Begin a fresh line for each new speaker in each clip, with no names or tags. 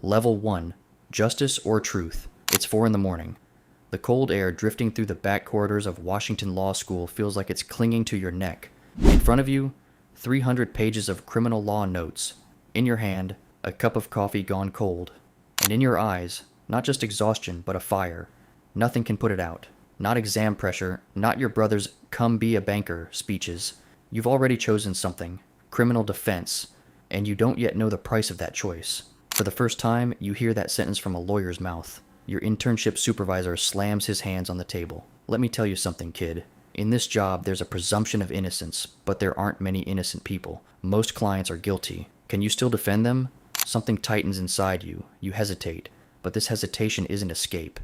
Level 1. Justice or Truth. It's 4 in the morning. The cold air drifting through the back corridors of Washington Law School feels like it's clinging to your neck. In front of you, 300 pages of criminal law notes. In your hand, a cup of coffee gone cold. And in your eyes, not just exhaustion, but a fire. Nothing can put it out. Not exam pressure, not your brother's "come be a banker" speeches. You've already chosen something, criminal defense, and you don't yet know the price of that choice. For the first time, you hear that sentence from a lawyer's mouth. Your internship supervisor slams his hands on the table. Let me tell you something, kid. In this job, there's a presumption of innocence, but there aren't many innocent people. Most clients are guilty. Can you still defend them? Something tightens inside you. You hesitate, but this hesitation isn't escape.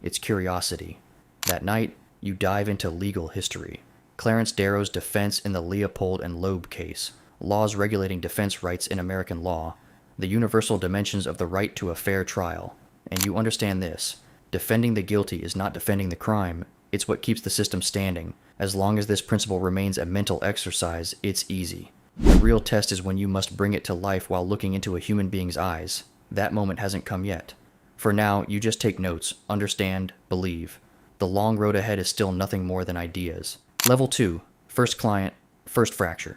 It's curiosity. That night, you dive into legal history. Clarence Darrow's defense in the Leopold and Loeb case, laws regulating defense rights in American law, the universal dimensions of the right to a fair trial. And you understand this. Defending the guilty is not defending the crime. It's what keeps the system standing. As long as this principle remains a mental exercise, it's easy. The real test is when you must bring it to life while looking into a human being's eyes. That moment hasn't come yet. For now, you just take notes, understand, believe. The long road ahead is still nothing more than ideas. Level 2. First client, first fracture.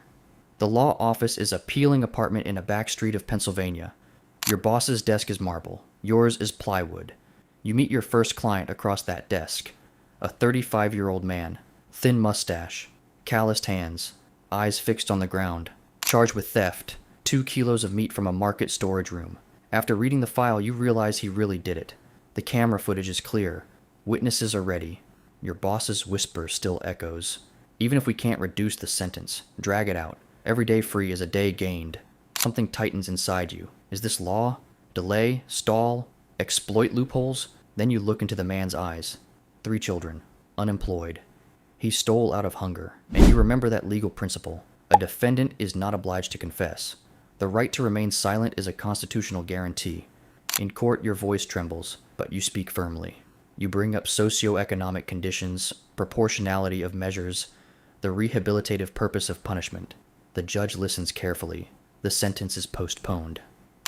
The law office is a peeling apartment in a back street of Pennsylvania. Your boss's desk is marble. Yours is plywood. You meet your first client across that desk. A 35-year-old man. Thin mustache. Calloused hands. Eyes fixed on the ground. Charged with theft. 2 kilos of meat from a market storage room. After reading the file, you realize he really did it. The camera footage is clear. Witnesses are ready. Your boss's whisper still echoes. Even if we can't reduce the sentence, drag it out. Every day free is a day gained. Something tightens inside you. Is this law? Delay? Stall? Exploit loopholes? Then you look into the man's eyes. 3 children. Unemployed. He stole out of hunger. And you remember that legal principle. A defendant is not obliged to confess. The right to remain silent is a constitutional guarantee. In court, your voice trembles, but you speak firmly. You bring up socioeconomic conditions, proportionality of measures, the rehabilitative purpose of punishment. The judge listens carefully. The sentence is postponed.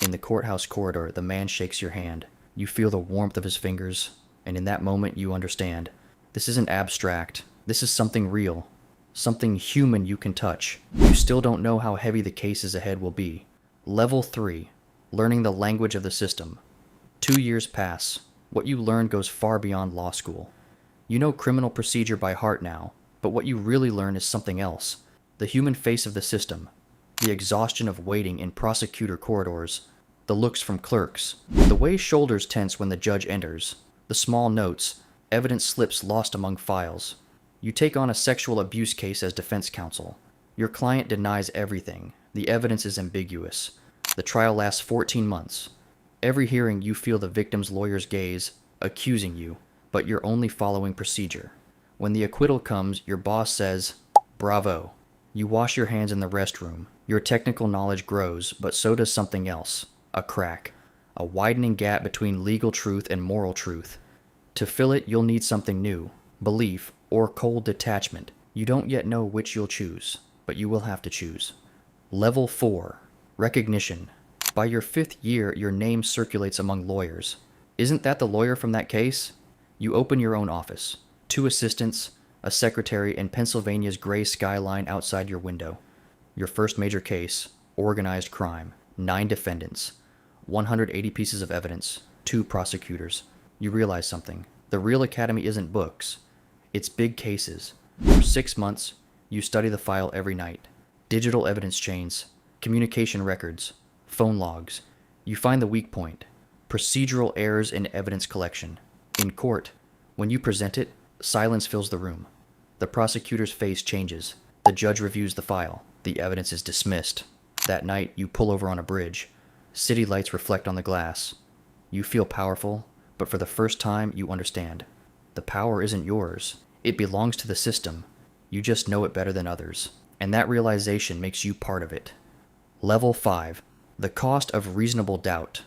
In the courthouse corridor, the man shakes your hand. You feel the warmth of his fingers, and in that moment you understand. This isn't abstract. This is something real. Something human you can touch. You still don't know how heavy the cases ahead will be. Level 3. Learning the language of the system. 2 years pass. What you learn goes far beyond law school. You know criminal procedure by heart now, but what you really learn is something else. The human face of the system. The exhaustion of waiting in prosecutor corridors. The looks from clerks. The way shoulders tense when the judge enters. The small notes. Evidence slips lost among files. You take on a sexual abuse case as defense counsel. Your client denies everything. The evidence is ambiguous. The trial lasts 14 months. Every hearing you feel the victim's lawyer's gaze, accusing you, but you're only following procedure. When the acquittal comes, your boss says, "Bravo." You wash your hands in the restroom. Your technical knowledge grows, but so does something else. A crack. A widening gap between legal truth and moral truth. To fill it, you'll need something new. Belief, or cold detachment. You don't yet know which you'll choose, but you will have to choose. Level 4. Recognition. By your 5th year, your name circulates among lawyers. Isn't that the lawyer from that case? You open your own office. 2 assistants, a secretary, and Pennsylvania's gray skyline outside your window. Your first major case, organized crime. 9 defendants. 180 pieces of evidence. 2 prosecutors. You realize something. The real academy isn't books. It's big cases. For 6 months, you study the file every night. Digital evidence chains. Communication records. Phone logs. You find the weak point. Procedural errors in evidence collection. In court, when you present it, silence fills the room. The prosecutor's face changes. The judge reviews the file. The evidence is dismissed. That night, you pull over on a bridge. City lights reflect on the glass. You feel powerful, but for the first time, you understand. The power isn't yours. It belongs to the system. You just know it better than others. And that realization makes you part of it. Level 5. The cost of reasonable doubt.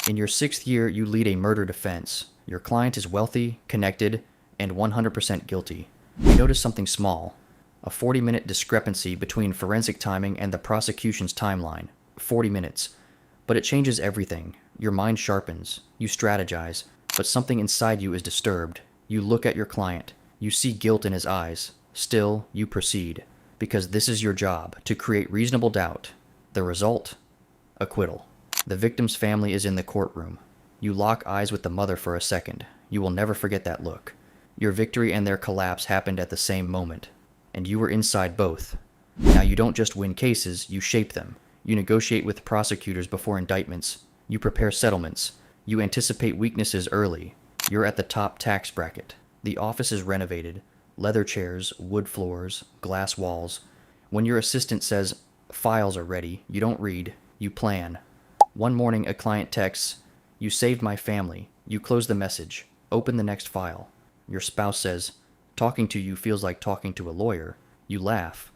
In your 6th year, you lead a murder defense. Your client is wealthy, connected, and 100% guilty. You notice something small. A 40-minute discrepancy between forensic timing and the prosecution's timeline. 40 minutes. But it changes everything. Your mind sharpens. You strategize. But something inside you is disturbed. You look at your client. You see guilt in his eyes. Still, you proceed. Because this is your job, to create reasonable doubt. The result? Acquittal. The victim's family is in the courtroom. You lock eyes with the mother for a second. You will never forget that look. Your victory and their collapse happened at the same moment. And you were inside both. Now you don't just win cases, you shape them. You negotiate with prosecutors before indictments. You prepare settlements. You anticipate weaknesses early. You're at the top tax bracket. The office is renovated. Leather chairs, wood floors, glass walls. When your assistant says, "Files are ready," you don't read, you plan. One morning a client texts, "You saved my family." You close the message. Open the next file. Your spouse says, "Talking to you feels like talking to a lawyer." You laugh.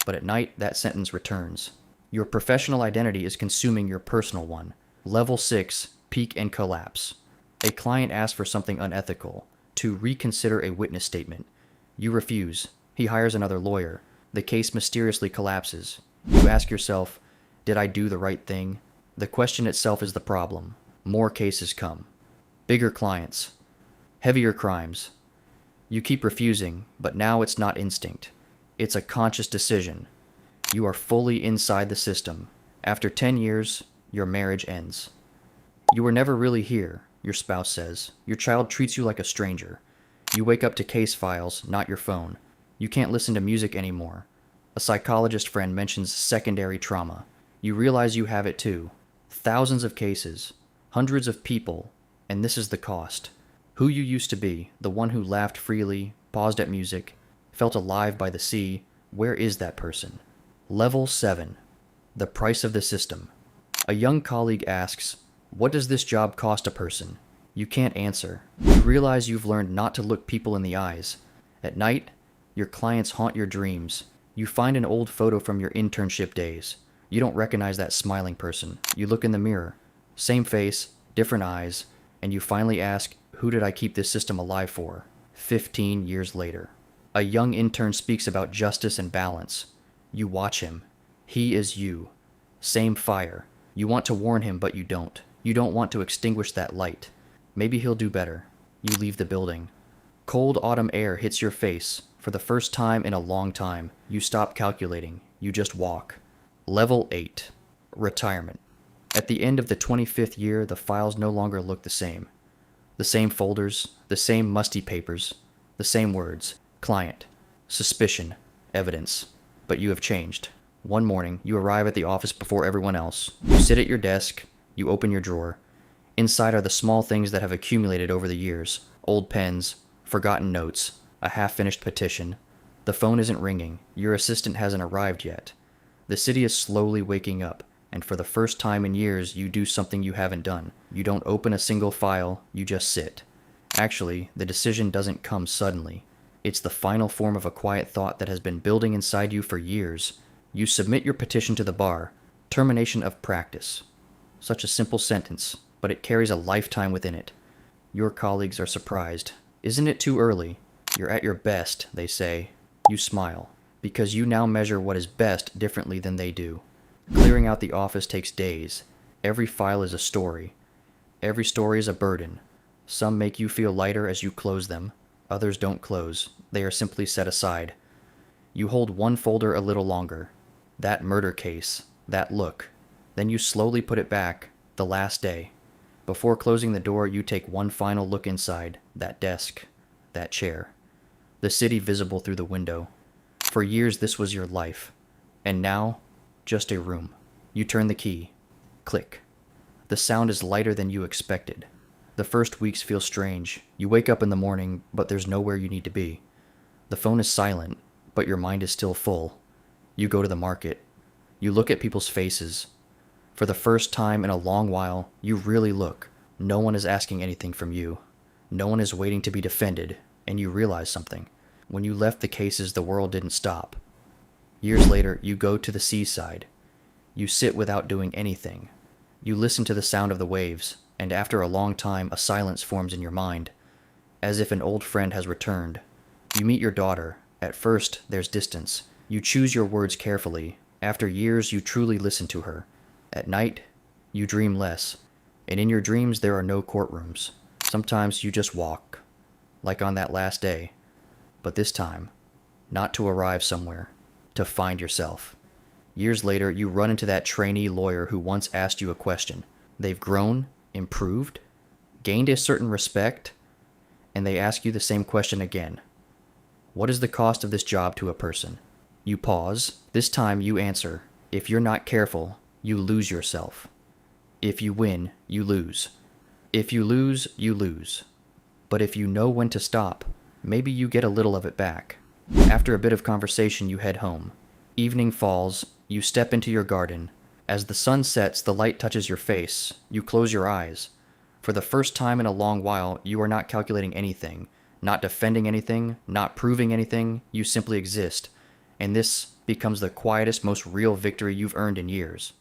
But at night, that sentence returns. Your professional identity is consuming your personal one. Level 6, peak and collapse. A client asks for something unethical, to reconsider a witness statement. You refuse. He hires another lawyer. The case mysteriously collapses. You ask yourself, did I do the right thing? The question itself is the problem. More cases come. Bigger clients. Heavier crimes. You keep refusing, but now it's not instinct. It's a conscious decision. You are fully inside the system. After 10 years, your marriage ends. You were never really here, your spouse says. Your child treats you like a stranger. You wake up to case files, not your phone. You can't listen to music anymore. A psychologist friend mentions secondary trauma. You realize you have it too. Thousands of cases, hundreds of people, and this is the cost. Who you used to be, the one who laughed freely, paused at music, felt alive by the sea, where is that person? Level 7. The price of the system. A young colleague asks, "What does this job cost a person?" You can't answer. You realize you've learned not to look people in the eyes. At night, your clients haunt your dreams. You find an old photo from your internship days. You don't recognize that smiling person. You look in the mirror. Same face, different eyes, and you finally ask, who did I keep this system alive for? 15 years later. A young intern speaks about justice and balance. You watch him. He is you. Same fire. You want to warn him, but you don't. You don't want to extinguish that light. Maybe he'll do better. You leave the building. Cold autumn air hits your face. For the first time in a long time, you stop calculating. You just walk. Level 8. Retirement. At the end of the 25th year, the files no longer look the same. The same folders, the same musty papers, the same words. Client. Suspicion. Evidence. But you have changed. One morning, you arrive at the office before everyone else. You sit at your desk. You open your drawer. Inside are the small things that have accumulated over the years. Old pens, forgotten notes, a half-finished petition. The phone isn't ringing. Your assistant hasn't arrived yet. The city is slowly waking up, and for the first time in years, you do something you haven't done. You don't open a single file, you just sit. Actually, the decision doesn't come suddenly. It's the final form of a quiet thought that has been building inside you for years. You submit your petition to the bar. Termination of practice. Such a simple sentence, but it carries a lifetime within it. Your colleagues are surprised. Isn't it too early? You're at your best, they say. You smile, because you now measure what is best differently than they do. Clearing out the office takes days. Every file is a story. Every story is a burden. Some make you feel lighter as you close them. Others don't close. They are simply set aside. You hold one folder a little longer. That murder case. That look. Then you slowly put it back. The last day. Before closing the door, you take one final look inside. That desk. That chair. The city visible through the window. For years this was your life. And now, just a room. You turn the key. Click. The sound is lighter than you expected. The first weeks feel strange. You wake up in the morning, but there's nowhere you need to be. The phone is silent, but your mind is still full. You go to the market. You look at people's faces. For the first time in a long while, you really look. No one is asking anything from you. No one is waiting to be defended, and you realize something. When you left the cases, the world didn't stop. Years later, you go to the seaside. You sit without doing anything. You listen to the sound of the waves, and after a long time, a silence forms in your mind, as if an old friend has returned. You meet your daughter. At first, there's distance. You choose your words carefully. After years, you truly listen to her. At night, you dream less. And in your dreams, there are no courtrooms. Sometimes you just walk, like on that last day. But this time, not to arrive somewhere, to find yourself. Years later, you run into that trainee lawyer who once asked you a question. They've grown, improved, gained a certain respect, and they ask you the same question again. What is the cost of this job to a person? You pause. This time you answer. If you're not careful, you lose yourself. If you win, you lose. If you lose, you lose. But if you know when to stop, maybe you get a little of it back. After a bit of conversation, you head home. Evening falls, you step into your garden. As the sun sets, the light touches your face. You close your eyes. For the first time in a long while, you are not calculating anything, not defending anything, not proving anything. You simply exist. And this becomes the quietest, most real victory you've earned in years.